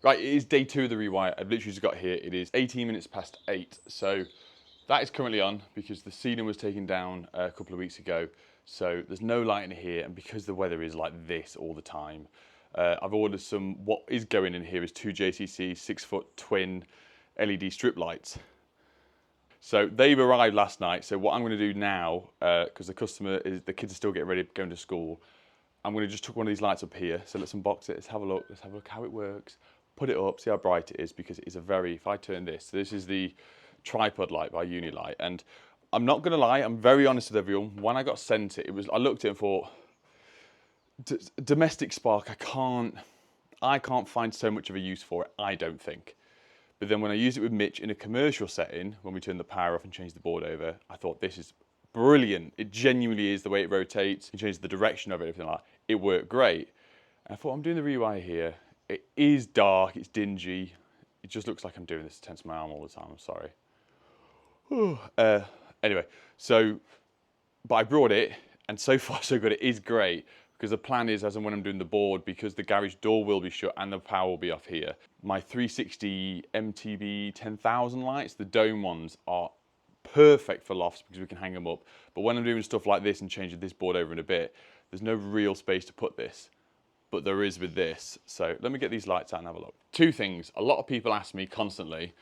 Right, it is day 2 of the rewire. I've literally just got here. It is 18 minutes past 8. So that is currently on because the ceiling was taken down a couple of weeks ago. So there's no light in here, and because the weather is like this all the time, I've ordered some. What is going in here is 2 JCC 6-foot twin LED strip lights. So they've arrived last night. So what I'm going to do now, because the kids are still getting ready going to school, I'm going to just tuck one of these lights up here. So let's unbox it. Let's have a look. Let's have a look how it works. Put it up. See how bright it is, because it is a very. If I turn this, so this is the tripod light by Unilight, and I'm not going to lie. I'm very honest with everyone. When I got sent it, I looked at it and thought, domestic spark. I can't find so much of a use for it. I don't think. But then when I used it with Mitch in a commercial setting, when we turned the power off and changed the board over, I thought this is brilliant. It genuinely is the way it rotates. You change the direction of it, everything like that. It worked great. And I thought, I'm doing the rewire here. It is dark, it's dingy. It just looks like I'm doing this to tense my arm all the time, I'm sorry. Anyway, but I brought it, and so far so good. It is great, because the plan is, as and when I'm doing the board, because the garage door will be shut and the power will be off here, my 360 MTB 10,000 lights, the dome ones, are perfect for lofts because we can hang them up. But when I'm doing stuff like this and changing this board over in a bit, there's no real space to put this. But there is with this. So let me get these lights out and have a look. 2 things. A lot of people ask me constantly,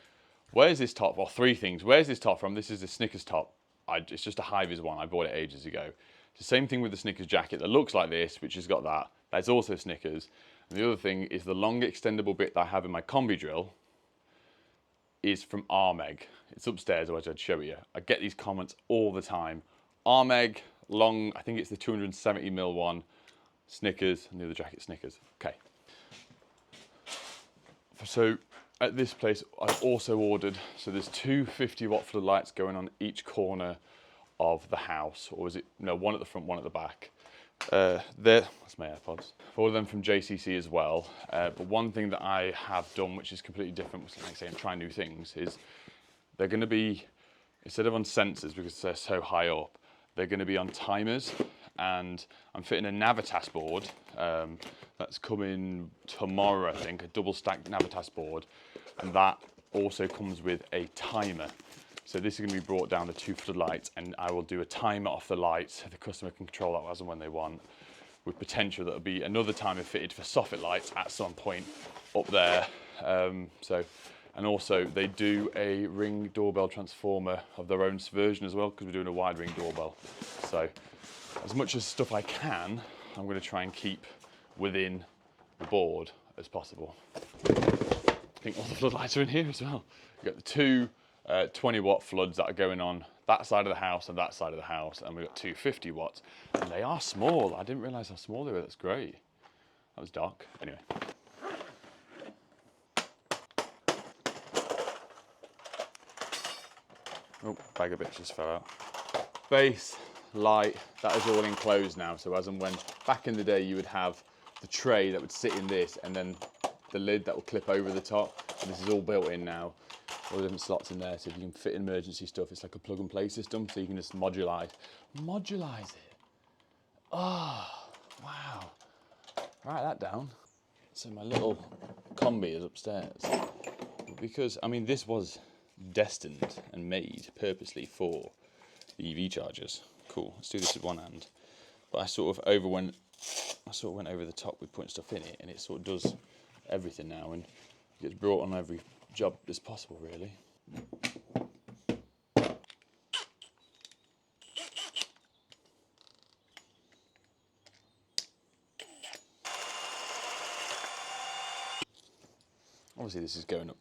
where's this top? Well, 3 things. Where's this top from? This is a Snickers top. It's just a high-vis one. I bought it ages ago. It's the same thing with the Snickers jacket that looks like this, which has got that. That's also Snickers. And the other thing is the long extendable bit that I have in my combi drill is from Armeg. It's upstairs, otherwise I'd show you. I get these comments all the time. Armeg, long, I think it's the 270mm one, Snickers, and the other jacket Snickers. Okay. So at this place, I've also ordered, so there's 2 50-watt floodlights going on each corner of the house, or is it, no, one at the front, one at the back. That's my AirPods. I've ordered them from JCC as well. But one thing that I have done, which is completely different, which, like I say, I'm trying new things, is they're going to be, instead of on sensors because they're so high up, they're going to be on timers. And I'm fitting a Navitas board that's coming tomorrow, I think, a double stacked Navitas board, and that also comes with a timer. So this is going to be brought down to 2 floodlights, and I will do a timer off the lights so the customer can control that as and when they want, with potential that'll be another timer fitted for soffit lights at some point up there. And also they do a Ring doorbell transformer of their own version as well, because we're doing a wide Ring doorbell. So as much as stuff I can, I'm going to try and keep within the board as possible. I think all the floodlights are in here as well. You've got the 2 20-watt floods that are going on that side of the house and that side of the house, and we've got 2 50 watts, and they are small. I didn't realise how small they were. That's great. That was dark. Anyway. Oh, bag of bits just fell out. Base, light, that is all enclosed now. So as and when, back in the day, you would have the tray that would sit in this, and then the lid that will clip over the top. And this is all built in now. All the different slots in there, so if you can fit emergency stuff, it's like a plug and play system, so you can just modulise it. Oh, wow. Write that down. So my little combi is upstairs. Because, I mean, this was destined and made purposely for the EV chargers. Cool, let's do this with one hand. But I sort of went over the top with putting stuff in it, and it sort of does everything now, and gets brought on every job as possible, really. Obviously this is going up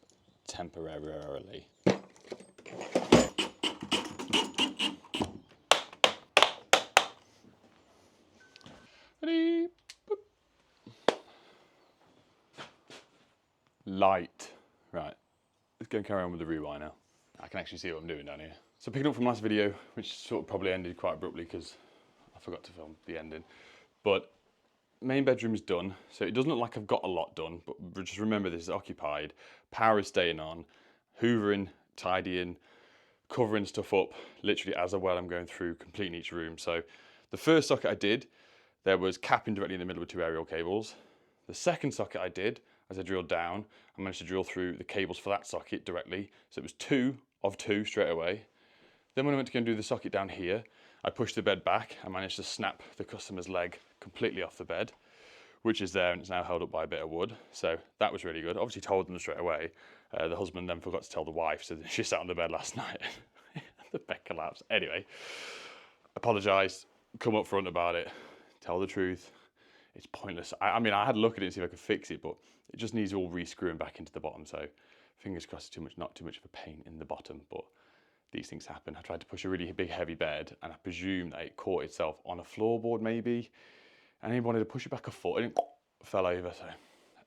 temporarily. Ready? Light. Right. Let's go and carry on with the rewire now. I can actually see what I'm doing down here. So picking up from last video, which sort of probably ended quite abruptly because I forgot to film the ending. But main bedroom is done. So it doesn't look like I've got a lot done, but just remember this is occupied. Power is staying on. Hoovering, tidying, covering stuff up, literally as I'm going through, completing each room. So the first socket I did, there was capping directly in the middle with 2 aerial cables. The second socket I did, as I drilled down, I managed to drill through the cables for that socket directly. So it was 2 of 2 straight away. Then when I went to go and do the socket down here, I pushed the bed back. I managed to snap the customer's leg completely off the bed, which is there and it's now held up by a bit of wood. So that was really good. Obviously told them straight away. The husband then forgot to tell the wife, so she sat on the bed last night. The bed collapsed. Anyway, apologise, come up front about it, tell the truth. It's pointless. I mean, I had a look at it and see if I could fix it, but it just needs all re-screwing back into the bottom. So fingers crossed, not too much of a pain in the bottom, but these things happen. I tried to push a really big, heavy bed, and I presume that it caught itself on a floorboard maybe, and he wanted to push it back a foot, and it fell over. So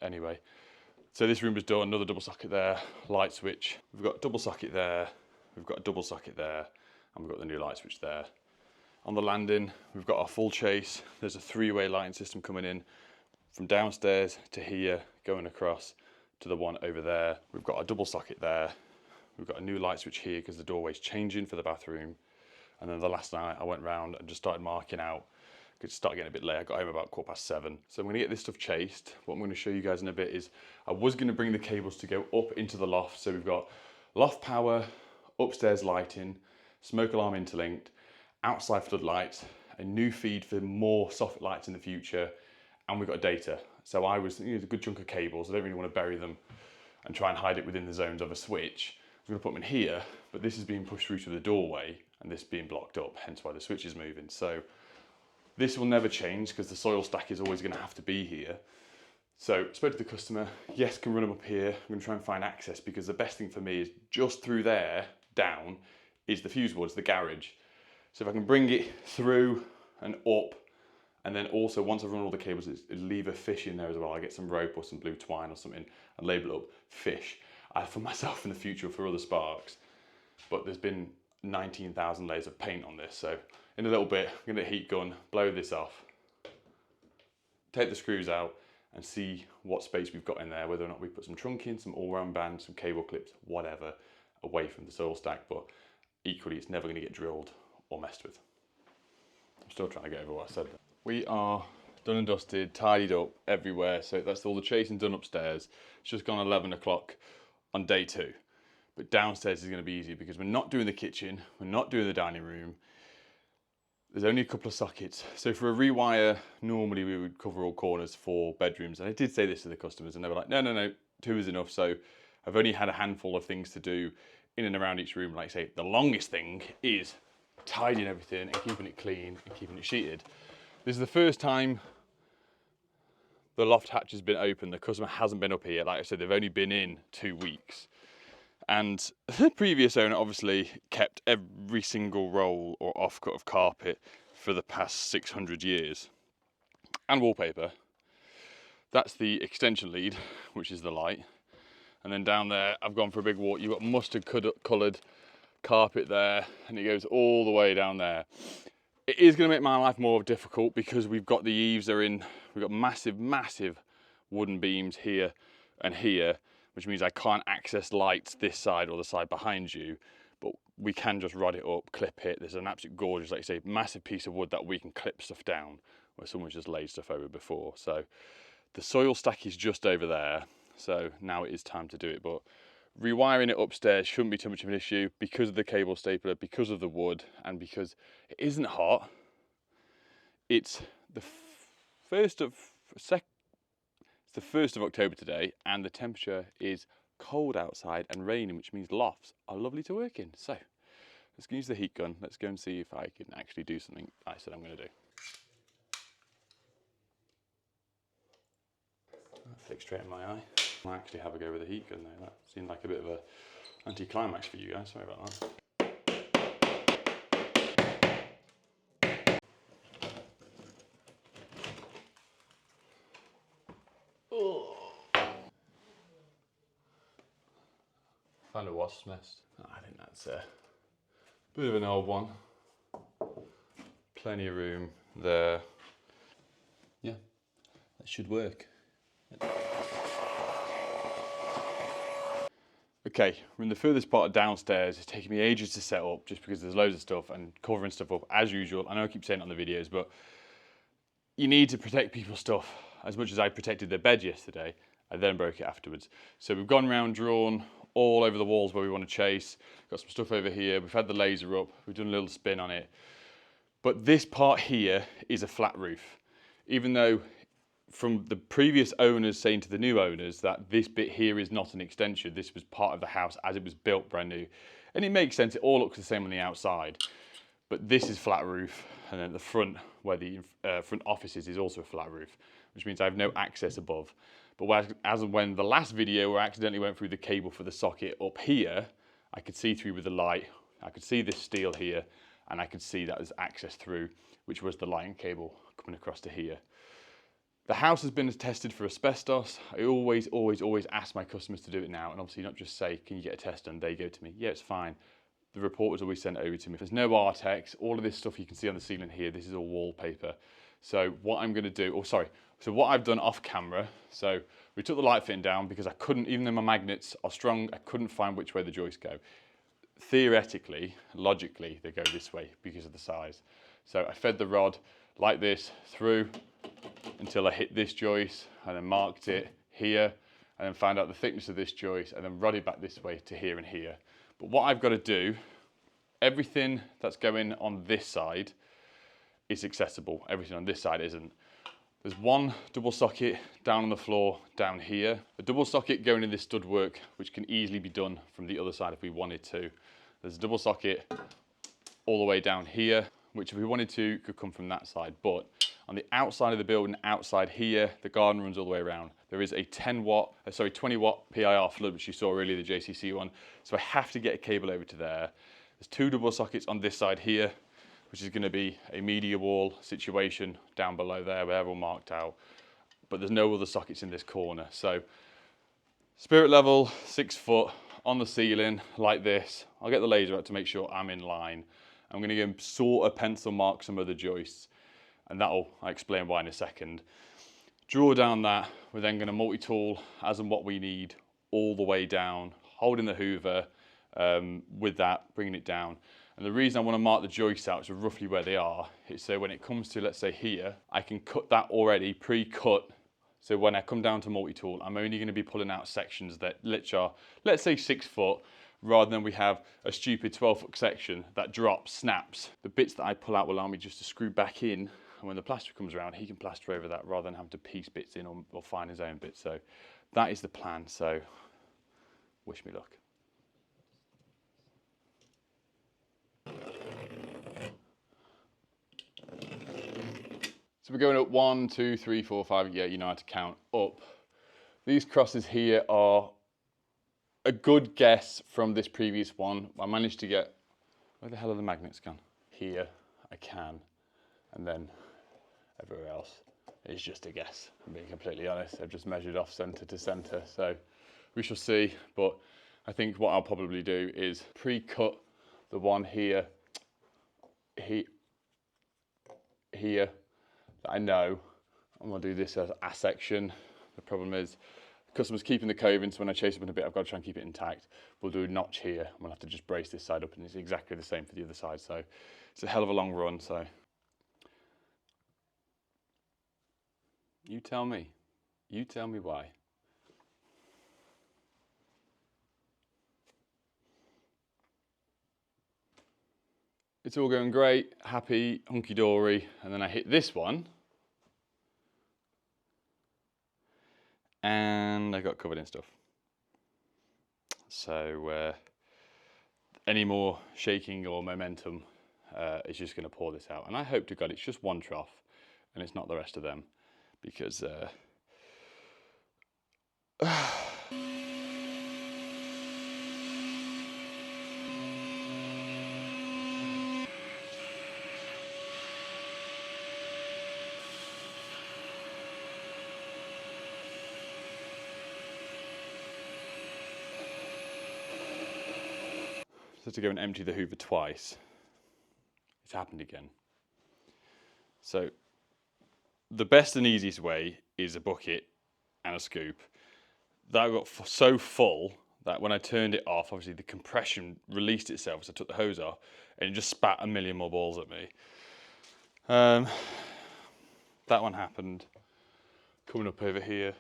anyway, so this room was done. Another double socket there, light switch. We've got a double socket there. We've got a double socket there, and we've got the new light switch there. On the landing, we've got our full chase. There's a 3-way lighting system coming in from downstairs to here, going across to the one over there. We've got a double socket there. We've got a new light switch here because the doorway's changing for the bathroom. And then the last night I went round and just started marking out. It started getting a bit late. I got home about 7:15. So I'm gonna get this stuff chased. What I'm gonna show you guys in a bit is I was gonna bring the cables to go up into the loft. So we've got loft power, upstairs lighting, smoke alarm interlinked, outside floodlights, a new feed for more soffit lights in the future, and we've got data. So I was thinking, a good chunk of cables. I don't really want to bury them and try and hide it within the zones of a switch. I'm going to put them in here, but this is being pushed through to the doorway and this being blocked up, hence why the switch is moving. So this will never change because the soil stack is always going to have to be here. So I spoke to the customer, yes, can run them up here. I'm going to try and find access because the best thing for me is just through there, down, is the fuse boards, the garage. So if I can bring it through and up, and then also once I've run all the cables, leave a fish in there as well. I get some rope or some blue twine or something and label it up fish. For myself in the future for other sparks. But there's been 19,000 layers of paint on this. So in a little bit, I'm gonna heat gun, blow this off, take the screws out and see what space we've got in there, whether or not we put some trunking, some all-round bands, some cable clips, whatever, away from the soil stack. But equally, it's never gonna get drilled or messed with. I'm still trying to get over what I said. We are done and dusted, tidied up everywhere. So that's all the chasing done upstairs. It's just gone 11 o'clock on day 2. But downstairs is gonna be easy because we're not doing the kitchen, we're not doing the dining room. There's only a couple of sockets. So for a rewire, normally we would cover all corners for bedrooms. And I did say this to the customers and they were like, no, 2 is enough. So I've only had a handful of things to do in and around each room. Like I say, the longest thing is tidying everything and keeping it clean and keeping it sheeted. This is the first time the loft hatch has been open. The customer hasn't been up here. Like I said, they've only been in 2 weeks. And the previous owner obviously kept every single roll or offcut of carpet for the past 600 years. And wallpaper. That's the extension lead, which is the light. And then down there, I've gone for a big walk. You've got mustard coloured carpet there, and it goes all the way down there. It is going to make my life more difficult because we've got the eaves are in, we've got massive wooden beams here and here, which means I can't access lights this side or the side behind you, but we can just rod it up, clip it. There's an absolute gorgeous, like you say, massive piece of wood that we can clip stuff down where someone's just laid stuff over before. So the soil stack is just over there. So now it is time to do it, but rewiring it upstairs shouldn't be too much of an issue because of the cable stapler, because of the wood, and because it isn't hot. It's the 1st of October today, and the temperature is cold outside and raining, which means lofts are lovely to work in. So let's use the heat gun. Let's go and see if I can actually do something I said I'm going to do. That flicked straight in my eye. I actually have a go with the heat gun though. That seemed like a bit of an anti-climax for you guys. Sorry about that. Found a wasp's nest. I think that's a bit of an old one. Plenty of room there. Yeah, that should work. Okay, we're in the furthest part of downstairs. It's taking me ages to set up just because there's loads of stuff and covering stuff up as usual. I know I keep saying it on the videos, but you need to protect people's stuff as much as I protected their bed yesterday. I then broke it afterwards. So we've gone round, drawn all over the walls where we want to chase. Got some stuff over here. We've had the laser up. We've done a little spin on it. But this part here is a flat roof. Even though from the previous owners saying to the new owners that this bit here is not an extension, this was part of the house as it was built brand new. And it makes sense, it all looks the same on the outside. But this is flat roof, and then the front, where the front office is also a flat roof, which means I have no access above. But as when the last video where I accidentally went through the cable for the socket up here, I could see through with the light. I could see this steel here, and I could see that there's access through, which was the lighting cable coming across to here. The house has been tested for asbestos. I always ask my customers to do it now, and obviously not just say, can you get a test done? They go to me, yeah, it's fine. The report was always sent over to me. If there's no Artex, all of this stuff you can see on the ceiling here, this is all wallpaper. So what I'm gonna do, so what I've done off camera, so we took the light fitting down because I couldn't, even though my magnets are strong, I couldn't find which way the joists go. Theoretically, logically, they go this way because of the size. So I fed the rod like this through until I hit this joist, and then marked it here, and then found out the thickness of this joist, and then rod it back this way to here and here. But what I've got to do, everything that's going on this side is accessible. Everything on this side isn't. There's one double socket down on the floor down here. A double socket going in this stud work, which can easily be done from the other side if we wanted to. There's a double socket all the way down here, which if we wanted to, could come from that side. But on the outside of the building, outside here, the garden runs all the way around. There is a 20 watt PIR flood, which you saw earlier, the JCC one. So I have to get a cable over to there. There's two double sockets on this side here, which is gonna be a media wall situation down below there, where they're all marked out. But there's no other sockets in this corner. So spirit level, 6 foot on the ceiling like this. I'll get the laser out to make sure I'm in line. I'm gonna go sort of pencil mark some of the joists, and I'll explain why in a second. Draw down that, we're then gonna multi-tool as and what we need all the way down, holding the hoover with that, bringing it down. And the reason I wanna mark the joists out to roughly where they are is so when it comes to, let's say here, I can cut that already, pre-cut. So when I come down to multi-tool, I'm only gonna be pulling out sections that literally are, let's say 6 foot, rather than we have a stupid 12-foot section that drops, snaps. The bits that I pull out will allow me just to screw back in, and when the plaster comes around, he can plaster over that rather than having to piece bits in or find his own bits. So that is the plan, so wish me luck. So we're going up 1, 2, 3, 4, 5, yeah, you know how to count up. These crosses here are a good guess from this previous one. I managed to get, where the hell are the magnets gone? Here, I can, and then everywhere else is just a guess. I'm being completely honest. I've just measured off centre to centre, so we shall see. But I think what I'll probably do is pre-cut the one here, here, that I know. I'm gonna do this as a section. The problem is, customers keeping the cove in, so when I chase them in a bit, I've got to try and keep it intact. We'll do a notch here. I'm gonna have to just brace this side up, and it's exactly the same for the other side. So it's a hell of a long run, so. You tell me why. It's all going great, happy, hunky-dory, and then I hit this one, and I got covered in stuff. So any more shaking or momentum is just going to pour this out. And I hope to God it's just one trough, and it's not the rest of them, because so to go and empty the hoover twice, it's happened again. So the best and easiest way is a bucket and a scoop. That got so full that when I turned it off, obviously the compression released itself, so I took the hose off, and it just spat a million more balls at me. That one happened. Coming up over here,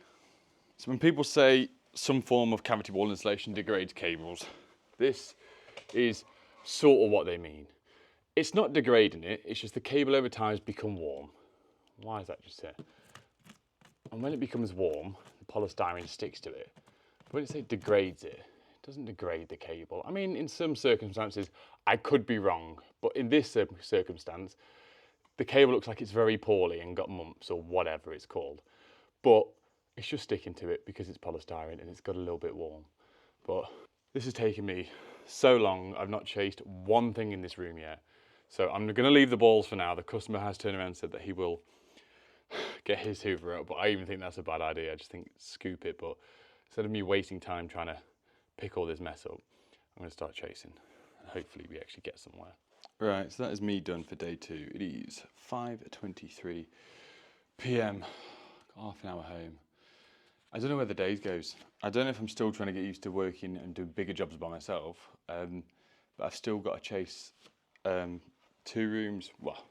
So when people say some form of cavity wall insulation degrades cables, this is sort of what they mean. It's not degrading it, it's just the cable over time has become warm. Why is that just here? And when it becomes warm, the polystyrene sticks to it. But when it says degrades it, it doesn't degrade the cable. I mean, in some circumstances, I could be wrong, but in this circumstance, the cable looks like it's very poorly and got mumps or whatever it's called. But it's just sticking to it because it's polystyrene and it's got a little bit warm. But this has taken me so long. I've not chased one thing in this room yet. So I'm going to leave the balls for now. The customer has turned around and said that he will get his Hoover out, but I even think that's a bad idea. I just think scoop it. But instead of me wasting time trying to pick all this mess up, I'm going to start chasing. And hopefully we actually get somewhere. Right, so that is me done for day 2. It is 5:23 p.m. Got half an hour home. I don't know where the day goes. I don't know if I'm still trying to get used to working and doing bigger jobs by myself, but I've still got to chase 2 rooms. Well,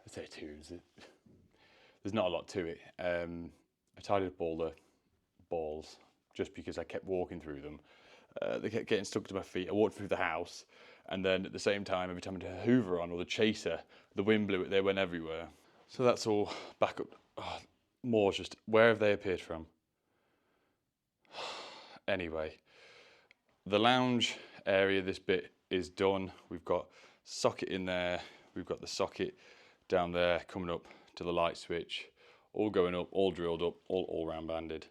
I say 2 rooms. There's not a lot to it. I tidied up all the balls just because I kept walking through them. They kept getting stuck to my feet. I walked through the house, and then at the same time, every time I had a Hoover on or the chaser, the wind blew it. They went everywhere. So that's all back up. Oh, more just where have they appeared from? Anyway, the lounge area, this bit is done. We've got socket in there. We've got the socket down there coming up to the light switch, all going up, all drilled up, all round banded,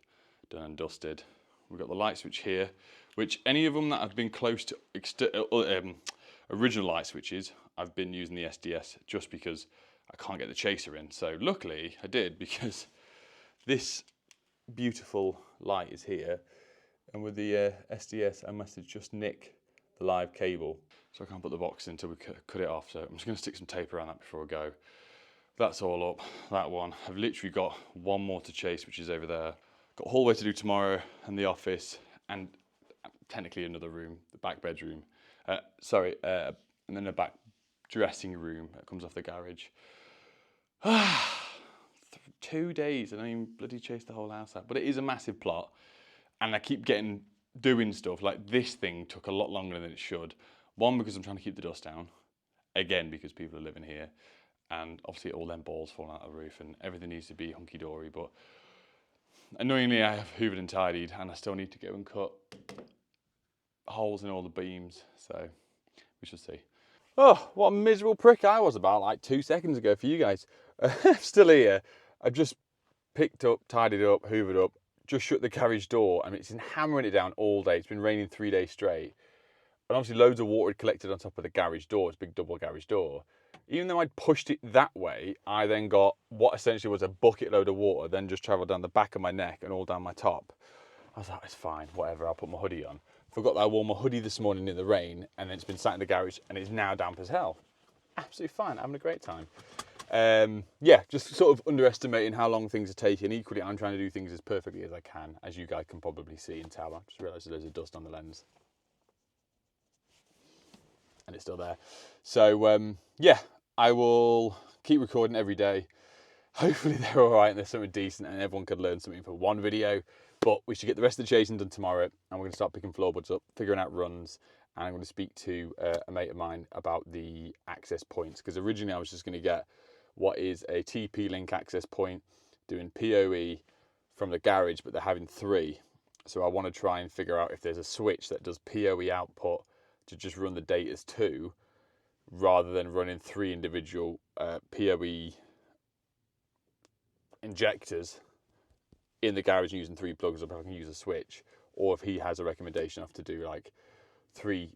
done and dusted. We've got the light switch here, which any of them that have been close to original light switches, I've been using the SDS just because I can't get the chaser in. So luckily I did, because this beautiful light is here, and with the SDS I must have just nick the live cable, so I can't put the box in until we cut it off. So I'm just going to stick some tape around that before I go. That's all up, that one. I've literally got one more to chase, which is over there. Got a hallway to do tomorrow, and the office, and technically another room, the back bedroom. And then a back dressing room that comes off the garage. 2 days, and I even bloody chased the whole house out. But it is a massive plot, and I keep doing stuff. Like this thing took a lot longer than it should. One, because I'm trying to keep the dust down. Again, because people are living here. And obviously all them balls falling out of the roof and everything needs to be hunky-dory. But annoyingly, I have hoovered and tidied, and I still need to go and cut holes in all the beams. So we shall see. Oh, what a miserable prick I was about like 2 seconds ago for you guys. Still here. I've just picked up, tidied up, hoovered up, just shut the garage door. I mean, it's been hammering it down all day. It's been raining 3 days straight. And obviously loads of water had collected on top of the garage door. It's a big double garage door. Even though I'd pushed it that way, I then got what essentially was a bucket load of water, then just travelled down the back of my neck and all down my top. I was like, it's fine, whatever, I'll put my hoodie on. Forgot that I wore my hoodie this morning in the rain, and then it's been sat in the garage and it's now damp as hell. Absolutely fine, having a great time. Yeah, just sort of underestimating how long things are taking. Equally, I'm trying to do things as perfectly as I can, as you guys can probably see and tell. I just realised there's a dust on the lens. And it's still there. So, yeah, I will keep recording every day. Hopefully they're all right and there's something decent and everyone could learn something from one video. But we should get the rest of the chasing done tomorrow, and we're going to start picking floorboards up, figuring out runs, and I'm going to speak to a mate of mine about the access points, because originally I was just going to get what is a TP-Link access point, doing PoE from the garage, but they're having 3. So I want to try and figure out if there's a switch that does PoE output to just run the data as 2, rather than running 3 individual PoE injectors in the garage using 3 plugs, or if I can use a switch, or if he has a recommendation of to do like 3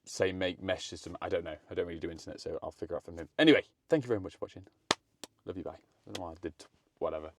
same make mesh system. I don't know. I don't really do internet, so I'll figure out from him. Anyway, thank you very much for watching. Love you, bye. I don't know why I did whatever.